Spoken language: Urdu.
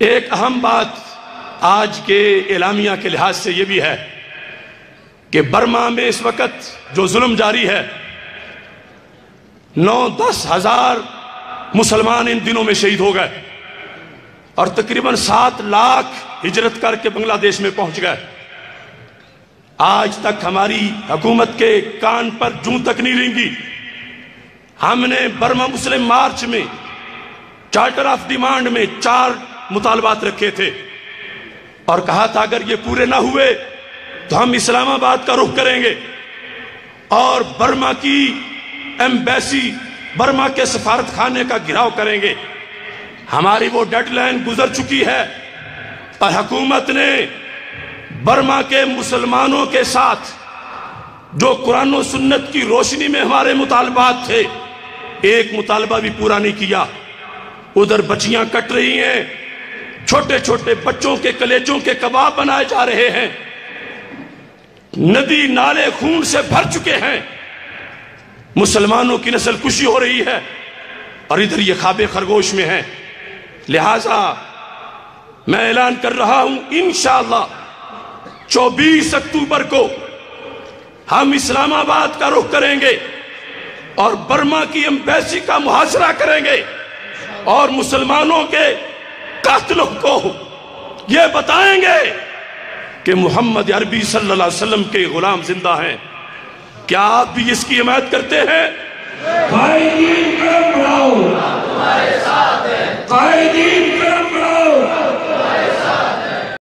ایک اہم بات آج کے اعلامیہ کے لحاظ سے یہ بھی ہے کہ برما میں اس وقت جو ظلم جاری ہے، 9-10 ہزار مسلمان ان دنوں میں شہید ہو گئے اور تقریباً 7 لاکھ ہجرت کر کے بنگلہ دیش میں پہنچ گئے۔ آج تک ہماری حکومت کے کان پر جوں تک نہیں رینگی۔ ہم نے برما مسلم مارچ میں چارٹر آف ڈیمانڈ میں 4 مطالبات رکھے تھے اور کہا تھا اگر یہ پورے نہ ہوئے تو ہم اسلام آباد کا رخ کریں گے اور برما کی ایمبیسی، برما کے سفارت خانے کا گھراؤ کریں گے۔ ہماری وہ ڈیڈ لائن گزر چکی ہے اور حکومت نے برما کے مسلمانوں کے ساتھ جو قرآن و سنت کی روشنی میں ہمارے مطالبات تھے، ایک مطالبہ بھی پورا نہیں کیا۔ ادھر بچیاں کٹ رہی ہیں، چھوٹے چھوٹے بچوں کے کلیجوں کے کباب بنائے جا رہے ہیں، ندی نالے خون سے بھر چکے ہیں، مسلمانوں کی نسل کشی ہو رہی ہے اور ادھر یہ خواب خرگوش میں ہیں۔ لہٰذا میں اعلان کر رہا ہوں، انشاءاللہ 24 اکتوبر کو ہم اسلام آباد کا رخ کریں گے اور برما کی ایمبیسی کا محاصرہ کریں گے اور مسلمانوں کے قاتلوں کو یہ بتائیں گے کہ محمد عربی صلی اللہ علیہ وسلم کے غلام زندہ ہیں۔ کیا آپ بھی اس کی حمایت کرتے ہیں؟ قائدین کرم بڑھاؤ، قائدین کرم بڑھاؤ،